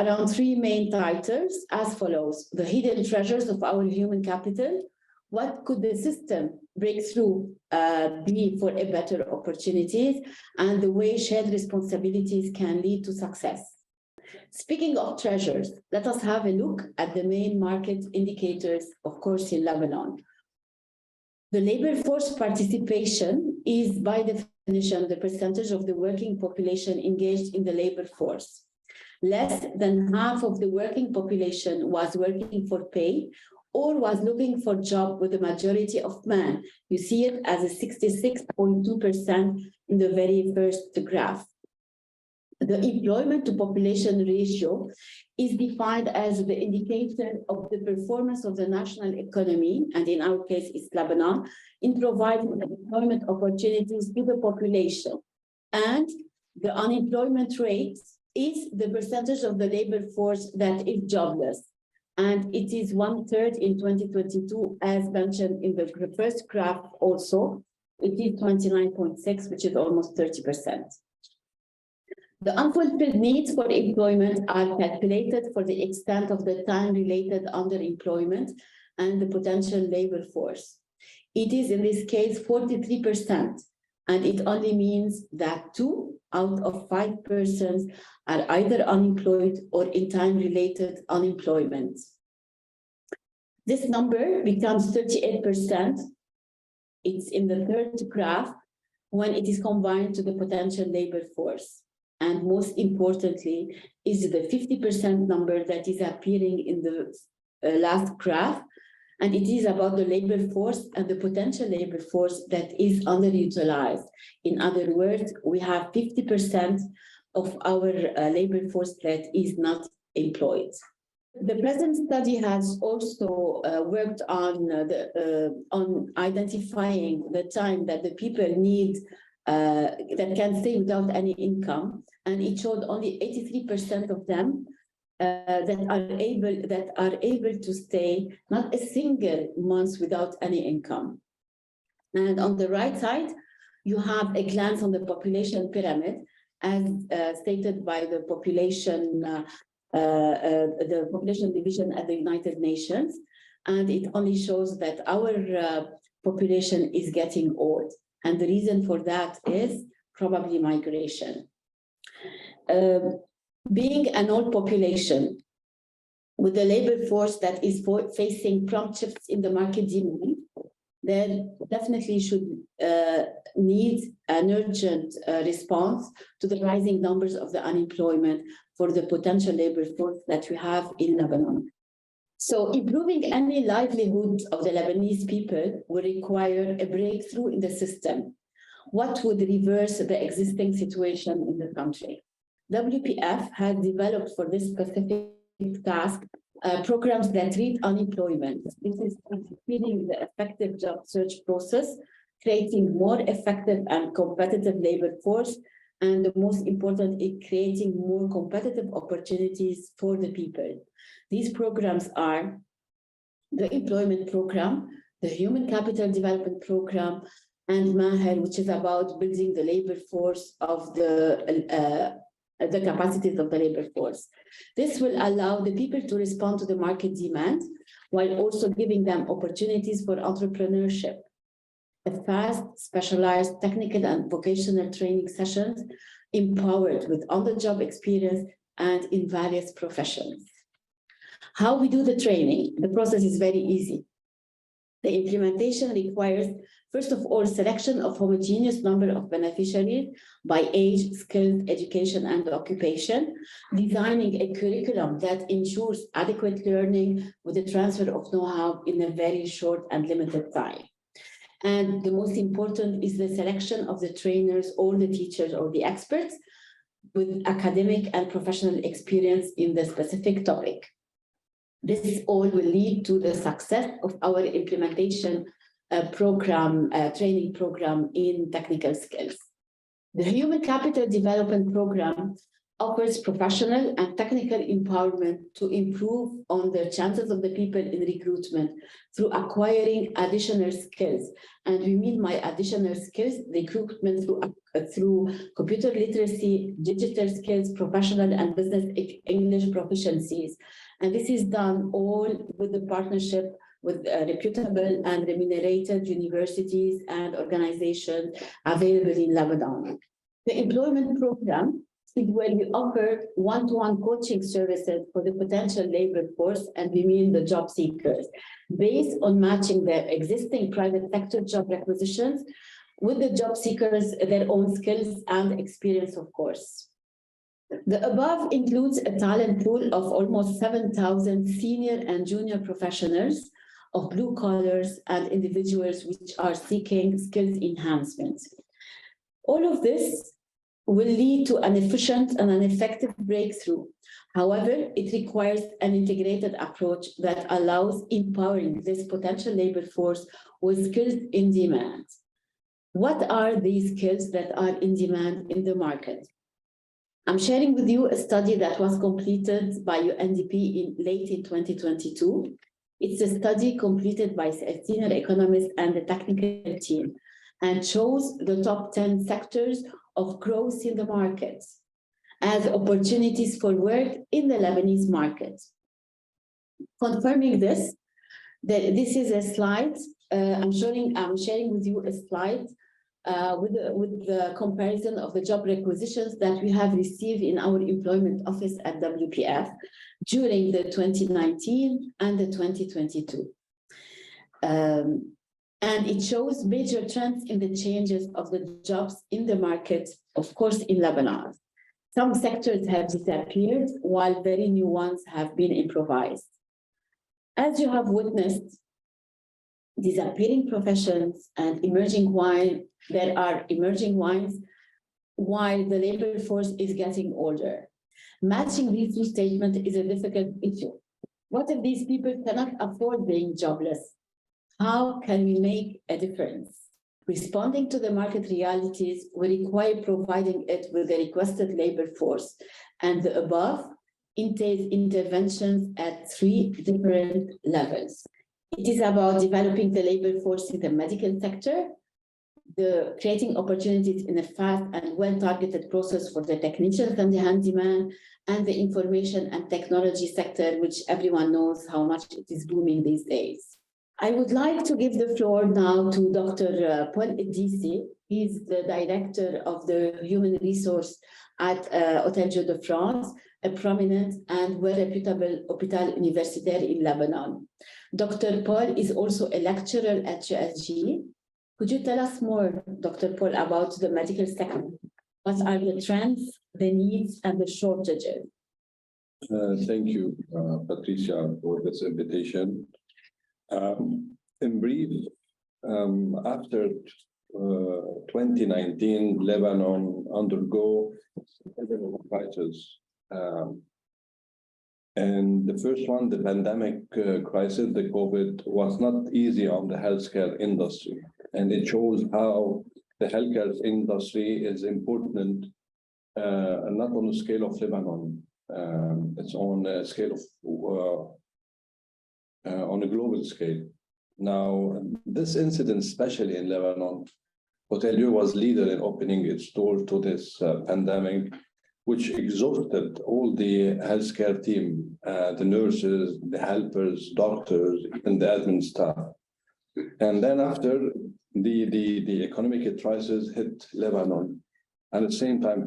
around three main titles as follows: the hidden treasures of our human capital, what could the system breakthrough be for a better opportunities, and the way shared responsibilities can lead to success. Speaking of treasures, let us have a look at the main market indicators, of course, in Lebanon. The labor force participation is, by definition, the percentage of the working population engaged in the labor force. Less than half of the working population was working for pay or was looking for a job, with the majority of men. You see it as a 66.2% in the very first graph. The employment to population ratio is defined as the indicator of the performance of the national economy, and in our case, it's Lebanon, in providing employment opportunities to the population. And the unemployment rate is the percentage of the labor force that is jobless. And it is 1/3 in 2022, as mentioned in the first graph also. It is 29.6, which is almost 30%. The unfulfilled needs for employment are calculated for the extent of the time-related underemployment and the potential labor force. It is, in this case, 43%, and it only means that 2 out of 5 persons are either unemployed or in time-related unemployment. This number becomes 38%. It's in the third graph when it is combined to the potential labor force. And most importantly, is the 50% number that is appearing in the last graph. And it is about the labor force and the potential labor force that is underutilized. In other words, we have 50% of our labor force that is not employed. The present study has also worked on identifying the time that the people need that can stay without any income, and it showed only 83% of them that are able to stay not a single month without any income. And on the right side, you have a glance on the population pyramid, as stated by the population division at the United Nations, and it only shows that our population is getting old. And the reason for that is probably migration. Being an old population with a labor force that is facing prompt shifts in the market demand, then definitely should need an urgent response to the rising numbers of the unemployment for the potential labor force that we have in Lebanon. So improving any livelihood of the Lebanese people will require a breakthrough in the system. What would reverse the existing situation in the country? WPF has developed for this specific task programs that treat unemployment. This is speeding the effective job search process, creating more effective and competitive labor force, and the most important is creating more competitive opportunities for the people. These programs are the employment program, the human capital development program, and Maher, which is about building the labor force of the capacities of the labor force. This will allow the people to respond to the market demand while also giving them opportunities for entrepreneurship. A fast, specialized technical and vocational training sessions empowered with on-the-job experience and in various professions. How we do the training? The process is very easy. The implementation requires, first of all, selection of homogeneous number of beneficiaries by age, skills, education, and occupation, designing a curriculum that ensures adequate learning with the transfer of know-how in a very short and limited time. And the most important is the selection of the trainers or the teachers or the experts with academic and professional experience in the specific topic. This all will lead to the success of our implementation training program in technical skills. The Human Capital Development Program offers professional and technical empowerment to improve on the chances of the people in recruitment through acquiring additional skills. And we mean by additional skills, recruitment through computer literacy, digital skills, professional and business English proficiencies. And this is done all with the partnership with reputable and remunerated universities and organizations available in Lebanon. The employment program is where we offer one-to-one coaching services for the potential labor force, and we mean the job seekers, based on matching their existing private sector job requisitions with the job seekers, their own skills and experience, of course. The above includes a talent pool of almost 7,000 senior and junior professionals of blue collars and individuals which are seeking skills enhancement. All of this will lead to an efficient and an effective breakthrough. However, it requires an integrated approach that allows empowering this potential labor force with skills in demand. What are these skills that are in demand in the market? I'm sharing with you a study that was completed by UNDP late in 2022. It's a study completed by a senior economist and the technical team, and shows the top 10 sectors of growth in the market as opportunities for work in the Lebanese market. Confirming this, this is a slide. I'm sharing with you a slide with the comparison of the job requisitions that we have received in our employment office at WPF during the 2019 and the 2022. And it shows major trends in the changes of the jobs in the market, of course, in Lebanon. Some sectors have disappeared, while very new ones have been improvised. As you have witnessed, disappearing professions and emerging wine, there are emerging wines, while the labor force is getting older. Matching these two statements is a difficult issue. What if these people cannot afford being jobless? How can we make a difference? Responding to the market realities will require providing it with the requested labor force, and the above entails interventions at 3 different levels. It is about developing the labor force in the medical sector, creating opportunities in a fast and well-targeted process for the technicians and the handyman, and the information and technology sector, which everyone knows how much it is booming these days. I would like to give the floor now to Dr. Paul Edisi. He's the director of the human resource at Hôtel Dieu de France, a prominent and well-reputable hôpital universitaire in Lebanon. Dr. Paul is also a lecturer at USG. Could you tell us more, Dr. Paul, about the medical sector? What are the trends, the needs, and the shortages? Thank you, Patricia, for this invitation. In brief, after 2019, Lebanon undergo several crises. And the first one, the pandemic crisis, the COVID, was not easy on the healthcare industry. And it shows how the healthcare industry is important, not on the scale of Lebanon. It's on a scale of, on a global scale. Now, this incident, especially in Lebanon, Hôtel Dieu was leader in opening its doors to this pandemic, which exhausted all the healthcare team, the nurses, the helpers, doctors, and the admin staff. And then after the economic crisis hit Lebanon, and at the same time,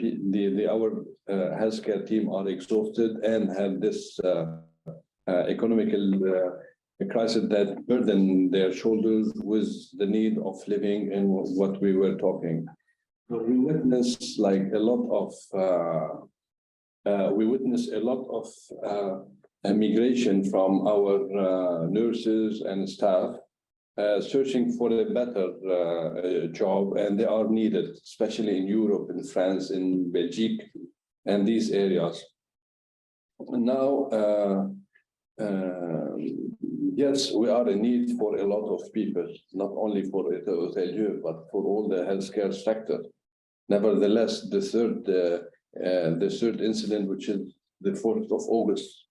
our healthcare team are exhausted and had this economical crisis that burdened their shoulders with the need of living in what we were talking. So we witnessed like a lot of migration from our nurses and staff searching for a better job, and they are needed, especially in Europe, in France, in Belgium, and these areas. Now, yes, we are in need for a lot of people, not only for Hôtel Dieu, but for all the healthcare sector. Nevertheless, the third the third incident, which is the 4th of August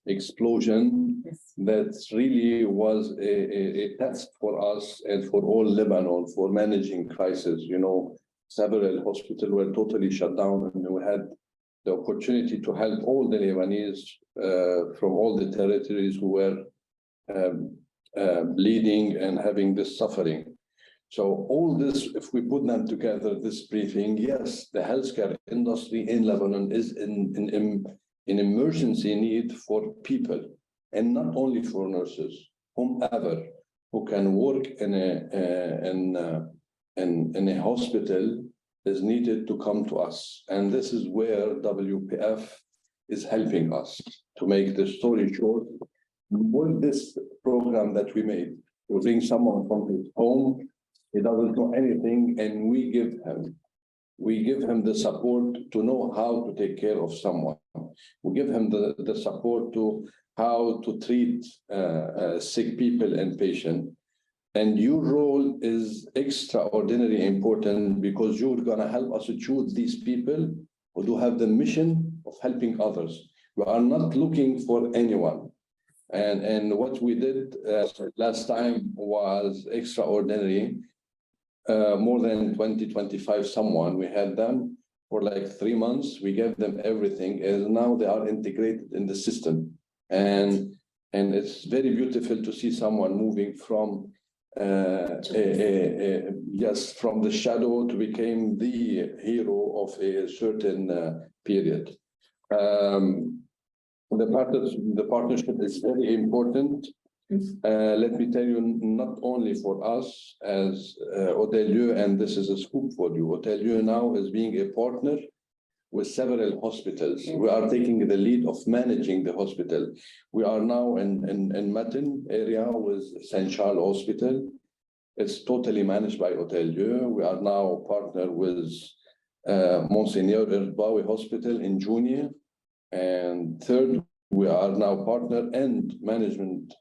explosion, that really was a test for us and for all Lebanon for managing crisis. You know, several hospitals were totally shut down, and we had the opportunity to help all the Lebanese from all the territories who were bleeding and having this suffering. So all this, if we put them together, this briefing, yes, the healthcare industry in Lebanon is in emergency need for people, and not only for nurses, whomever who can work in a hospital is needed to come to us. And this is where WPF is helping us. To make the story short, with this program that we made, we bring someone from his home, he doesn't know anything, and we give him the support to know how to take care of someone. We give him the support to how to treat sick people and patients. And your role is extraordinarily important, because you're going to help us to choose these people who do have the mission of helping others. We are not looking for anyone. And what we did last time was extraordinary. More than 25 someone, we had them for like 3 months. We gave them everything, and now they are integrated in the system. And it's very beautiful to see someone moving from from the shadow to become the hero of a certain period. The partnership is very important. Let me tell you, not only for us as Hôtel-Dieu, and this is a scoop for you, Hôtel-Dieu now is being a partner with several hospitals. We are taking the lead of managing the hospital. We are now in Matin area with St. Charles Hospital. It's totally managed by Hôtel-Dieu. We are now partner with Monseigneur Erbawi Hospital in Junior. And third, we are now partner and management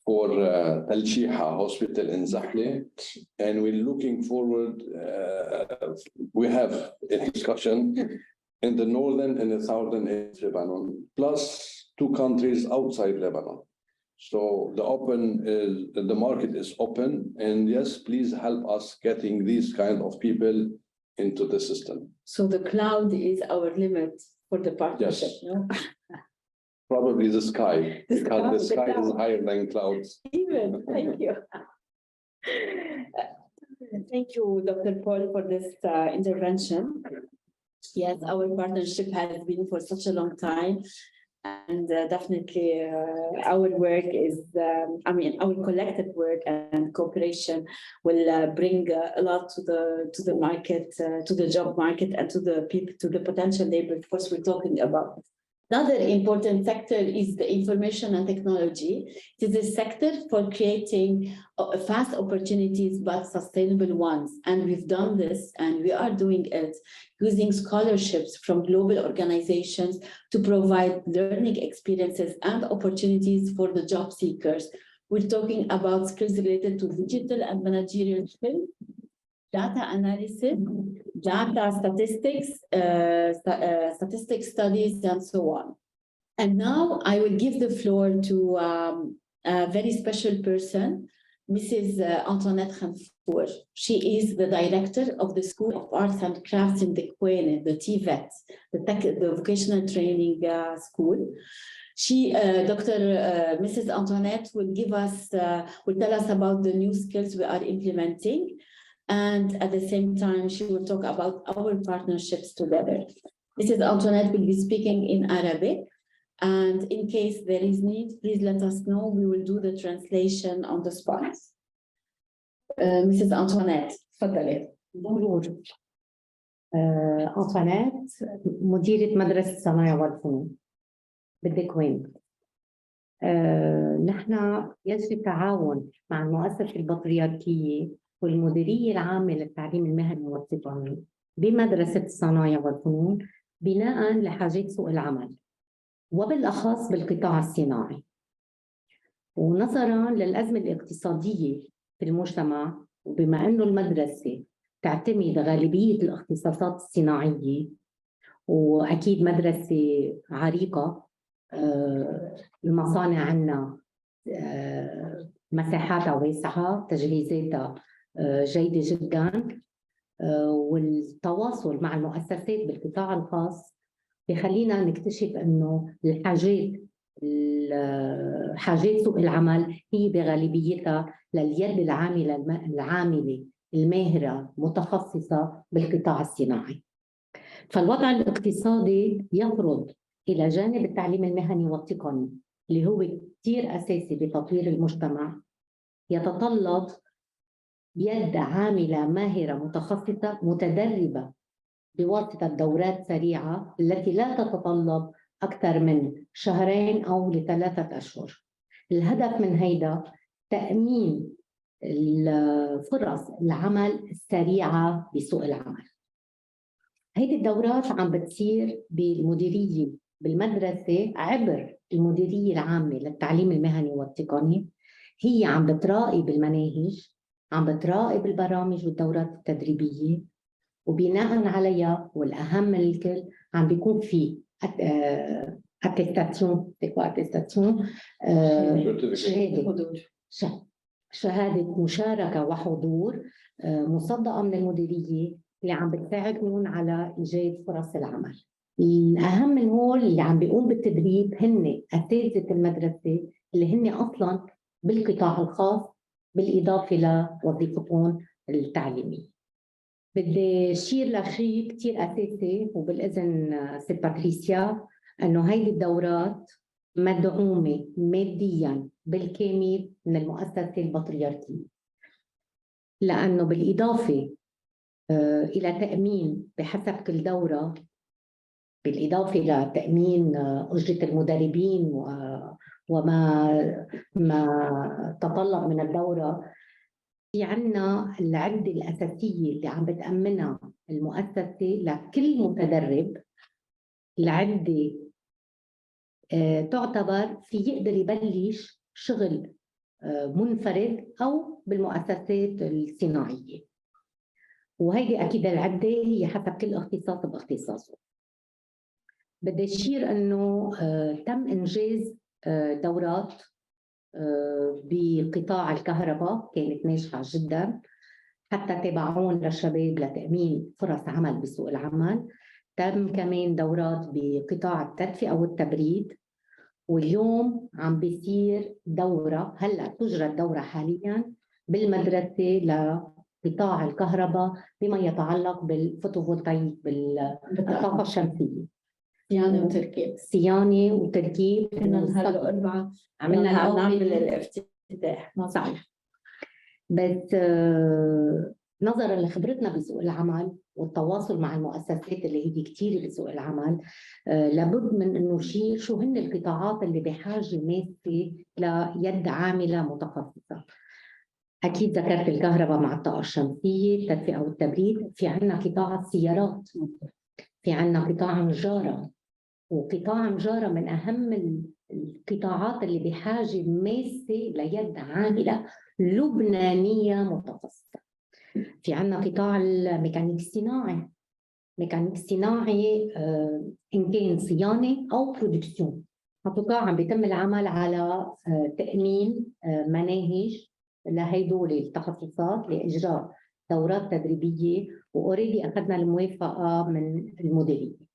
for Tal Shiha Hospital in Zahle. And we're looking forward, we have a discussion in the northern and the southern Lebanon, plus 2 countries outside Lebanon. So the market is open, and yes, please help us getting these kind of people into the system. So the cloud is our limit for the partnership, yes. No? Probably the sky, because the sky is higher than clouds. Even, thank you. Thank you, Dr. Paul, for this intervention. Yes, our partnership has been for such a long time. And definitely our work is, our collective work and cooperation will bring a lot to the market, to the job market, and to the people, to the potential labor force we're talking about. Another important sector is the information and technology. It is a sector for creating fast opportunities, but sustainable ones. And we've done this, and we are doing it using scholarships from global organizations to provide learning experiences and opportunities for the job seekers. We're talking about skills related to digital and managerial skills, data analysis, data statistics, statistics studies, and so on. And now I will give the floor to a very special person, Mrs. Antoinette Khanfour. She is the director of the School of Arts and Crafts in the Kwene, the TVET, the Vocational Training School. She, Mrs. Antoinette will tell us about the new skills we are implementing. And at the same time, she will talk about our partnerships together. Mrs. Antoinette will be speaking in Arabic. And in case there is need, please let us know. We will do the translation on the spot. Mrs. Antoinette, تفضلي. Bonjour. Antoinette, مديرة مدرسة الصناعة والفنون بالكوين. نحن يجري التعاون مع المؤسسة البطريركية والمديرية العامة للتعليم المهني والتقني بمدرسة الصناعة والفنون بناء لحاجات سوق العمل، وبالأخص بالقطاع الصناعي. ونظراً للأزمة الاقتصادية في المجتمع، وبما أنه المدرسة تعتمد غالبية الاختصاصات الصناعية وأكيد مدرسة عريقة. المصانع عنا مساحاتها واسعة، تجهيزاتها جيدة جدا، والتواصل مع المؤسسات بالقطاع الخاص بخلينا نكتشف انه حاجات سوق العمل هي بغالبيتها لليد العاملة الماهرة متخصصة بالقطاع الصناعي. فالوضع الاقتصادي يفرض إلى جانب التعليم المهني والتقني اللي هو كثير أساسي بتطوير المجتمع، يتطلب يد عاملة ماهرة متخصصة متدربة بواسطة دورات سريعة التي لا تتطلب أكثر من 2 أو ل3 أشهر. الهدف من هيدا تأمين فرص العمل السريعة بسوق العمل. هيدي الدورات عم بتصير بالمديرية بالمدرسة عبر المديرية العامة للتعليم المهني والتقني. هي عم بتراقب المناهج، عم بتراقب البرامج والدورات التدريبية، وبناء عليها والأهم من الكل عم بيكون في اتستاسيون شهادة مشاركة وحضور مصدقة من المديرية اللي عم بتساعدهم على إيجاد فرص العمل. الأهم من هول اللي عم بيقوم بالتدريب هن أساتذة المدرسة اللي هن أصلاً بالقطاع الخاص بالإضافة لوظيفتهم التعليمية. بدي أشير لشيء كتير أساسي وبالإذن ست باتريسيا، أنه هيدي الدورات مدعومة مادياً بالكامل من المؤسسة البطريركية، لأنه بالإضافة إلى تأمين بحسب كل دورة، بالإضافة إلى تأمين أجرة المدربين وما تطلب من الدورة، في عنا العدة الأساسية اللي عم بتأمنها المؤسسة لكل متدرب. العدة تعتبر في يقدر يبلش شغل منفرد أو بالمؤسسات الصناعية، وهيدي أكيد العدة هي حسب كل اختصاص باختصاصه. بدي أشير أنه تم إنجاز دورات بقطاع الكهرباء كانت ناجحة جدا حتى تبعون للشباب لتأمين فرص عمل بسوق العمل. تم كمان دورات بقطاع التدفئة والتبريد، واليوم عم بيصير دورة، هلأ تجرى الدورة حاليا بالمدرسة لقطاع الكهرباء بما يتعلق بالفوتوفولتايك بالطاقة الشمسية، صيانة وتركيب. كنا هلا 4 عملنا نعمل الافتتاح. صحيح. بس نظرا لخبرتنا بسوق العمل والتواصل مع المؤسسات اللي هي كتير بسوق العمل، لابد من انه نشير شو هن القطاعات اللي بحاجه ماسه ليد عامله متخصصه. اكيد ذكرت الكهرباء مع الطاقه الشمسيه، التدفئه والتبريد، في عندنا قطاع السيارات، في عندنا قطاع النجاره، وقطاع النجاره من اهم القطاعات اللي بحاجه ماسه ليد عامله لبنانيه متخصصه. في عندنا قطاع الميكانيك الصناعي، ميكانيك صناعي إن كان صيانة أو برودكسيون. قطاع عم بيتم العمل على تأمين مناهج لهيدول التخصصات لإجراء دورات تدريبية، وأوريدي أخذنا الموافقة من المديرية.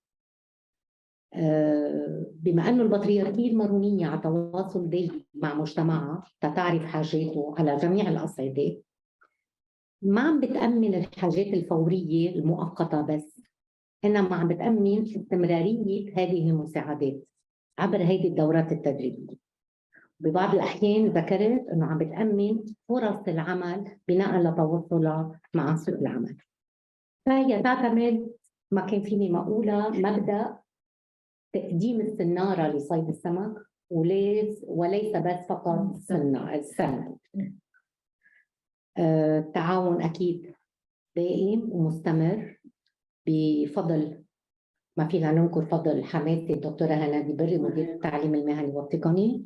بما أنه البطريركية المارونية على تواصل دائم مع مجتمعها تتعرف حاجاته على جميع الأصعدة، ما عم بتأمن الحاجات الفورية المؤقتة بس، إنما عم بتأمن استمرارية هذه المساعدات عبر هذه الدورات التدريبية. ببعض الأحيان ذكرت إنه عم بتأمن فرص العمل بناء لتواصلها مع سوق العمل. فهي تعتمد، ما كان فيني ما أقولها، مبدأ تقديم السنارة لصيد السمك وليس بس فقط السمك. التعاون أكيد دائم ومستمر بفضل، ما فينا ننكر فضل حماتي الدكتورة هنادي بري مدير التعليم المهني والتقني،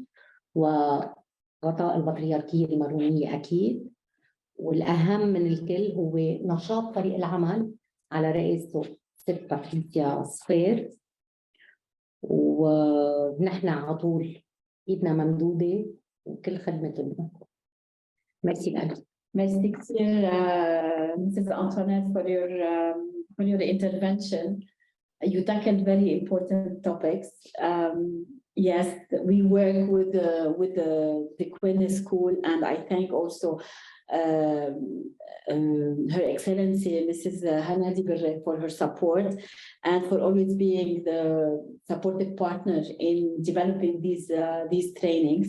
وغطاء البطريركية المارونية أكيد، والأهم من الكل هو نشاط فريق العمل على رئاسته ست باتريسيا صفير، ونحن على طول ايدنا ممدودة وكل خدمة لنا. ميرسي لك. Merci كثير Mrs. Antoinette for your intervention. You tackled very important topics. Yes, we work with the Queen School, and I thank also Her Excellency Mrs. Hanadi Birre for her support and for always being the supportive partner in developing these trainings.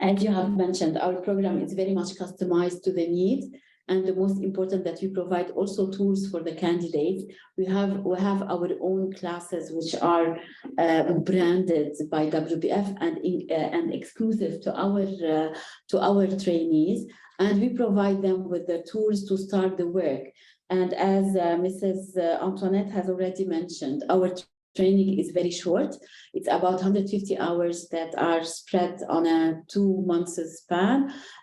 As you have mentioned, our program is very much customized to the needs, and the most important that we provide also tools for the candidates. We have our own classes which are branded by WPF and exclusive to our trainees, and we provide them with the tools to start the work. And as Mrs. Antoinette has already mentioned, our training is very short. It's about 150 hours that are spread on a 2 months span.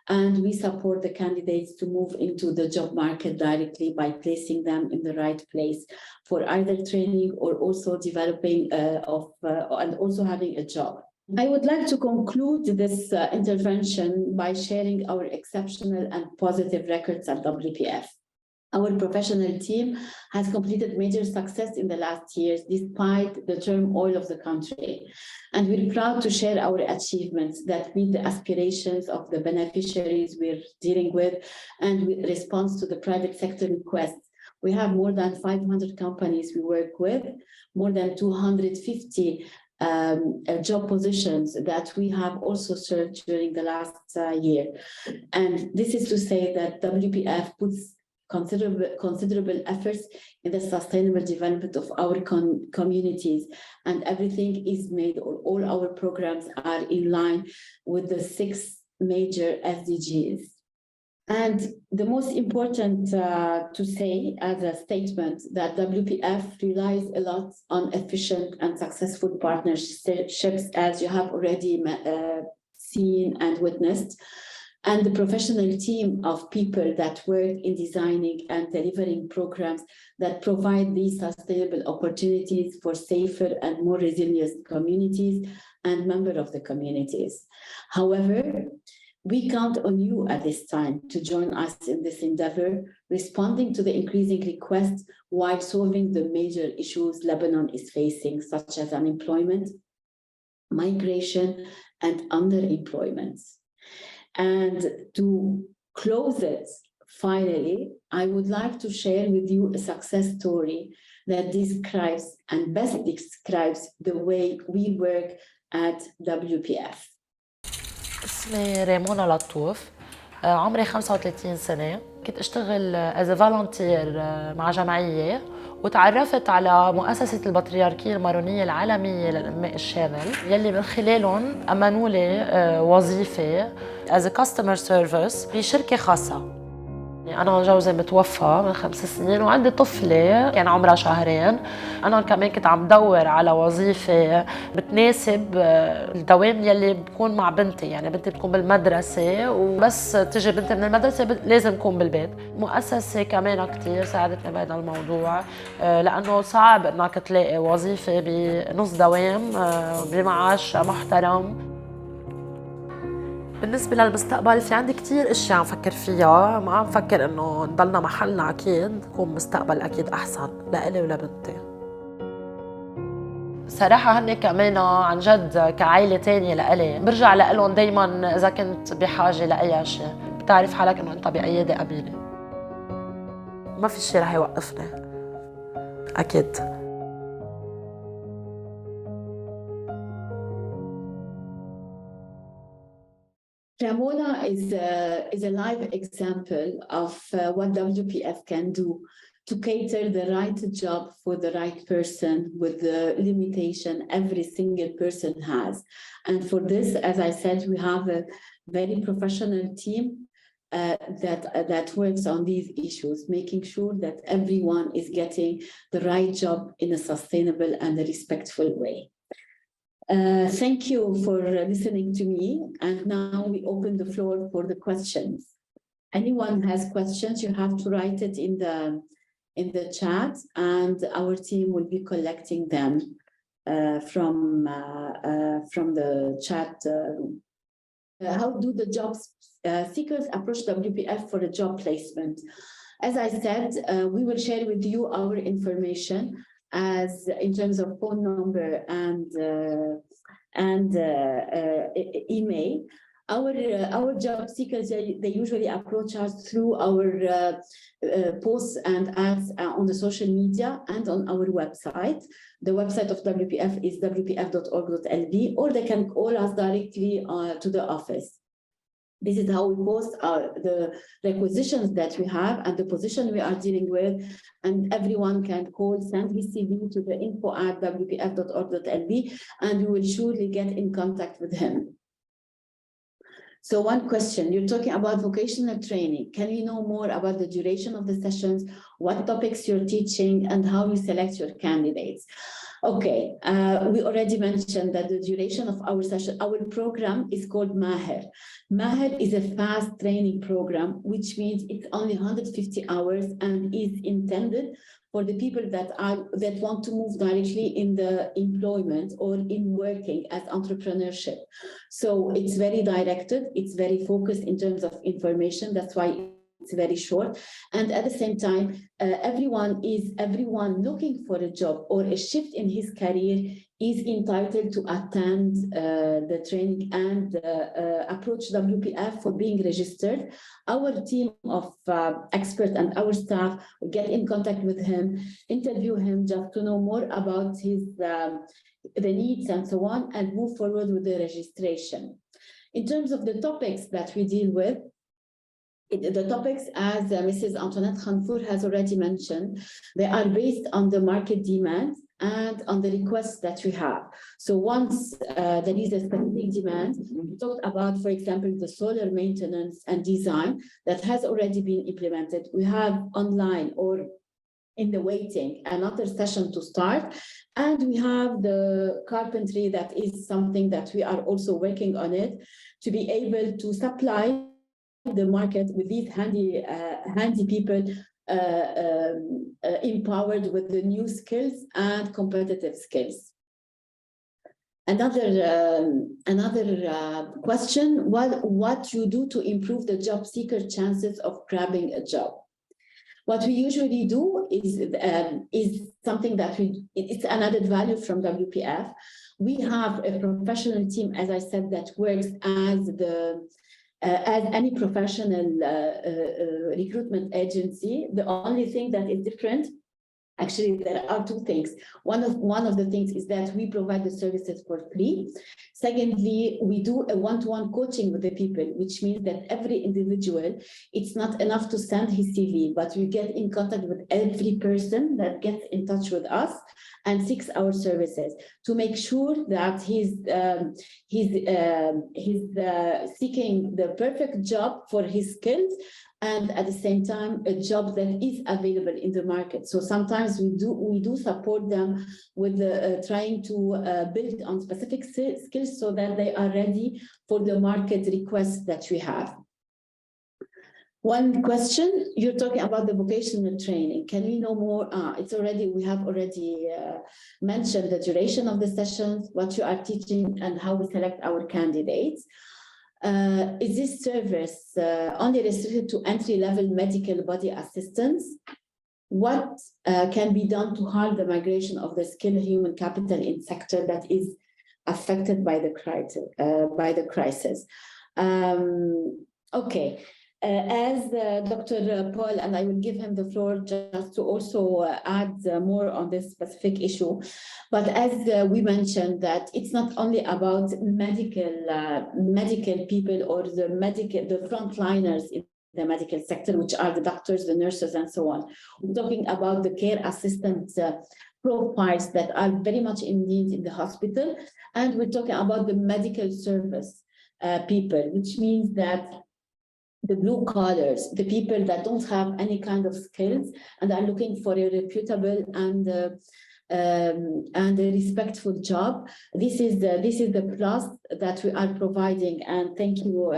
And we support the candidates to move into the job market directly by placing them in the right place for either training or also developing and also having a job. I would like to conclude this intervention by sharing our exceptional and positive records at WPF. Our professional team has completed major success in the last years, despite the turmoil of the country. And we're proud to share our achievements that meet the aspirations of the beneficiaries we're dealing with and with response to the private sector requests. We have more than 500 companies we work with, more than 250 job positions that we have also served during the last year. And this is to say that WPF puts considerable efforts in the sustainable development of our communities, and everything is made, or all our programs are in line with the 6 major SDGs. And the most important to say as a statement that WPF relies a lot on efficient and successful partnerships, as you have already seen and witnessed, and the professional team of people that work in designing and delivering programs that provide these sustainable opportunities for safer and more resilient communities and members of the communities. However, we count on you at this time to join us in this endeavor, responding to the increasing requests while solving the major issues Lebanon is facing, such as unemployment, migration, and underemployment. And to close it, finally, I would like to share with you a success story that describes and best describes the way we work at WPF. اسمي ريمونا لطوف، عمري 35 سنة. كنت أشتغل as a volunteer مع جمعية، وتعرفت على مؤسسة البطريركية المارونية العالمية للإنماء الشامل، يلي من خلالهم أمنوا لي وظيفة as a customer service بشركة خاصة. أنا جوزي متوفى من 5 سنين وعندي طفلة كان عمرها 2 شهر. أنا كمان كنت عم دور على وظيفة بتناسب الدوام يلي بكون مع بنتي، يعني بنتي بتكون بالمدرسة وبس تجي بنتي من المدرسة لازم أكون بالبيت. مؤسسة كمان كتير ساعدتني بهذا الموضوع، لأنه صعب إنك تلاقي وظيفة بنص دوام بمعاش محترم. بالنسبة للمستقبل في عندي كتير اشياء عم فكر فيها، ما عم فكر انه نضلنا محلنا، اكيد نكون مستقبل اكيد احسن لإلي ولبنتي. صراحة هن كمان عن جد كعائلة تانية لإلي، برجع لإلهم دايما اذا كنت بحاجة لأي شيء، بتعرف حالك انه انت بعيادة امينة، ما في شيء رح يوقفني اكيد. Ramona is a live example of what WPF can do to cater the right job for the right person with the limitation every single person has. And for this, as I said, we have a very professional team that works on these issues, making sure that everyone is getting the right job in a sustainable and a respectful way. Thank you for listening to me, and now we open the floor for the questions. Anyone has questions, you have to write it in the chat, and our team will be collecting them from the chat room. How do the job seekers approach WPF for a job placement? As I said, we will share with you our information as in terms of phone number and email. Our job seekers, they usually approach us through our posts and ads on the social media and on our website. The website of WPF is wpf.org.lb, or they can call us directly to the office. This is how we post the requisitions that we have and the position we are dealing with, and everyone can call, send his CV to the info@wpf.org.lb, and we will surely get in contact with him. So one question, you're talking about vocational training. Can we know more about the duration of the sessions, what topics you're teaching, and how you select your candidates? Okay, we already mentioned that the duration of our session, our program is called Maher. Maher is a fast training program, which means it's only 150 hours and is intended for the people that want to move directly in the employment or in working as entrepreneurship. So it's very directed, it's very focused in terms of information. That's why it's very short. And at the same time, everyone looking for a job or a shift in his career is entitled to attend the training and approach WPF for being registered. Our team of experts and our staff will get in contact with him, interview him just to know more about the needs and so on, and move forward with the registration. In terms of the topics that we deal with, the topics, as Mrs. Antoinette Khanfour has already mentioned, they are based on the market demand and on the requests that we have. So once there is a specific demand, we talked about, for example, the solar maintenance and design that has already been implemented. We have online or in the waiting another session to start. And we have the carpentry, that is something that we are also working on it, to be able to supply the market with these handy people empowered with the new skills and competitive skills. Another question, what you do to improve the job seeker chances of grabbing a job? What we usually do is something that it's an added value from WPF. We have a professional team, as I said, that works as any professional recruitment agency. The only thing that is different, actually, there are two things. One of the things is that we provide the services for free. Secondly, we do a one-to-one coaching with the people, which means that every individual, it's not enough to send his CV, but we get in contact with every person that gets in touch with us and seeks our services to make sure that he's seeking the perfect job for his skills, and at the same time, a job that is available in the market. So sometimes we do support them with trying to build on specific skills so that they are ready for the market requests that we have. One question, you're talking about the vocational training. Can we know more? We have already mentioned the duration of the sessions, what you are teaching, and how we select our candidates. Is this service only restricted to entry-level medical body assistance? What can be done to halt the migration of the skilled human capital in sector that is affected by the crisis? Okay. As Dr. Paul, and I will give him the floor just to also add more on this specific issue. But as we mentioned, that it's not only about medical people or the frontliners in the medical sector, which are the doctors, the nurses, and so on. We're talking about the care assistant profiles that are very much in need in the hospital. And we're talking about the medical service people, which means that the blue collars, the people that don't have any kind of skills and are looking for a reputable and and a respectful job. This is the plus that we are providing, and thank you,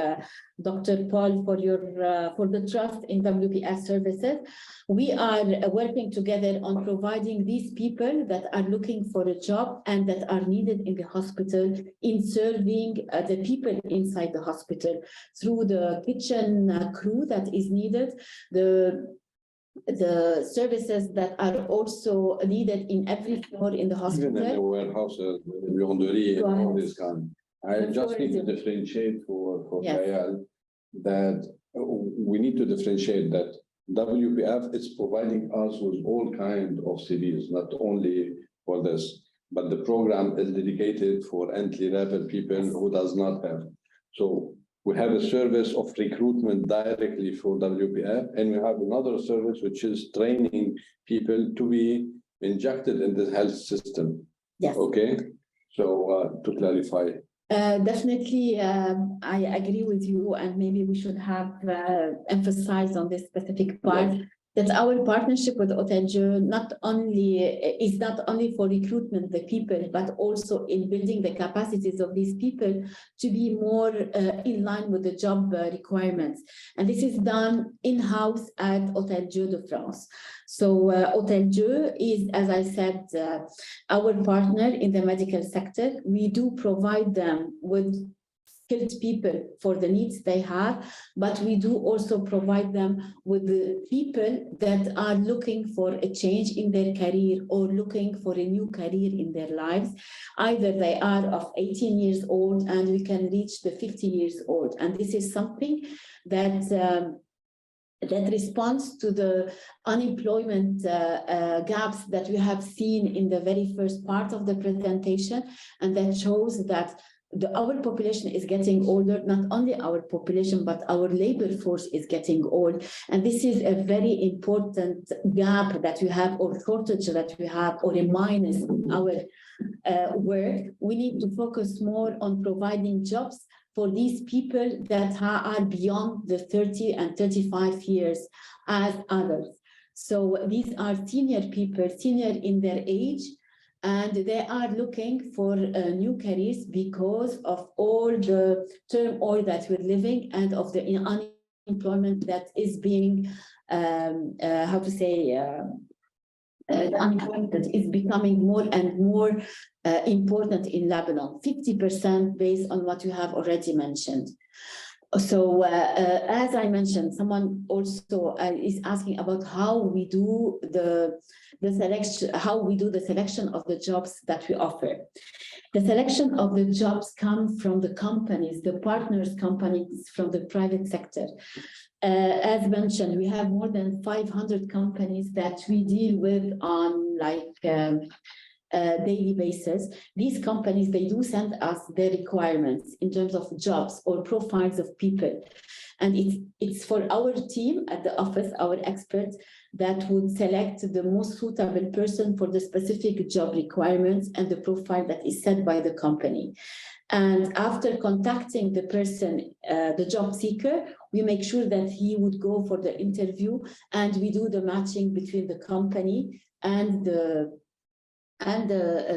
Dr. Paul, for the trust in WPF services. We are working together on providing these people that are looking for a job and that are needed in the hospital, in serving the people inside the hospital through the kitchen crew that is needed, the services that are also needed in every floor in the hospital. Even in the warehouses, laundry, and all this kind. I just need to differentiate for Kayal that we need to differentiate that WPF is providing us with all kinds of CVs, not only for this, but the program is dedicated for entry-level people who does not have. So we have a service of recruitment directly for WPF, and we have another service which is training people to be injected in the health system. Yes. Okay. So to clarify. Definitely, I agree with you, and maybe we should have emphasized on this specific part that our partnership with Otenjo is not only for recruitment the people, but also in building the capacities of these people to be more in line with the job requirements. And this is done in-house at Otenjo de France. So Otenjo is, as I said, our partner in the medical sector. We do provide them with skilled people for the needs they have, but we do also provide them with the people that are looking for a change in their career or looking for a new career in their lives. Either they are of 18 years old and we can reach the 50 years old. And this is something that responds to the unemployment gaps that we have seen in the very first part of the presentation, and that shows that our population is getting older. Not only our population, but our labor force is getting old. And this is a very important gap that we have, or shortage that we have, or a minus in our work. We need to focus more on providing jobs for these people that are beyond the 30 and 35 years as adults. So these are senior people, senior in their age, and they are looking for new careers because of all the turmoil that we're living and of the unemployment that is being, the unemployment that is becoming more and more important in Lebanon, 50% based on what you have already mentioned. So as I mentioned, someone also is asking about how we do the selection of the jobs that we offer. The selection of the jobs come from the companies, the partners companies from the private sector. As mentioned, we have more than 500 companies that we deal with on daily basis. These companies, they do send us their requirements in terms of jobs or profiles of people. And it's for our team at the office, our experts, that would select the most suitable person for the specific job requirements and the profile that is set by the company. And after contacting the person, the job seeker, we make sure that he would go for the interview, and we do the matching between the company and the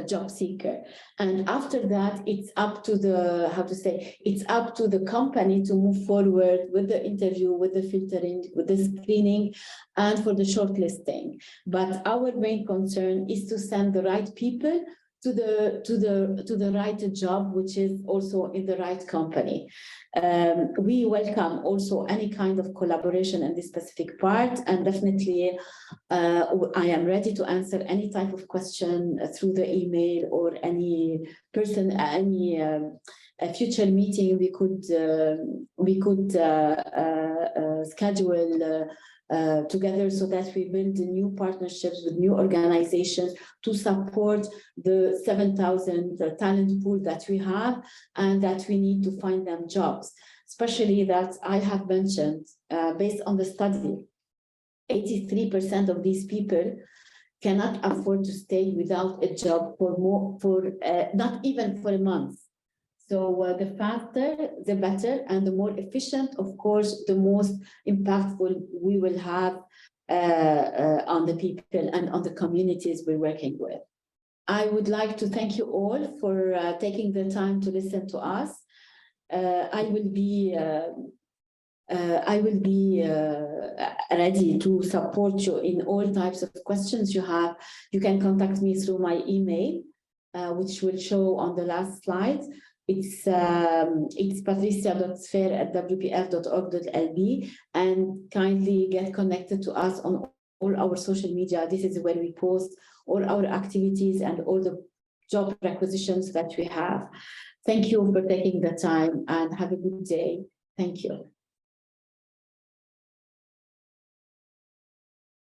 job seeker. And after that, it's up to the company to move forward with the interview, with the filtering, with the screening, and for the shortlisting. But our main concern is to send the right people to the right job, which is also in the right company. We welcome also any kind of collaboration in this specific part, and definitely I am ready to answer any type of question through the email or any person, any future meeting we could schedule together, so that we build new partnerships with new organizations to support the 7,000 talent pool that we have, and that we need to find them jobs. Especially that I have mentioned, based on the study, 83% of these people cannot afford to stay without a job for not even for a month. So the faster, the better, and the more efficient, of course, the most impactful we will have on the people and on the communities we're working with. I would like to thank you all for taking the time to listen to us. I will be ready to support you in all types of questions you have. You can contact me through my email, which will show on the last slide. It's patricia.sfer@wpf.org.lb, and kindly get connected to us on all our social media. This is where we post all our activities and all the job requisitions that we have. Thank you for taking the time, and have a good day. Thank you.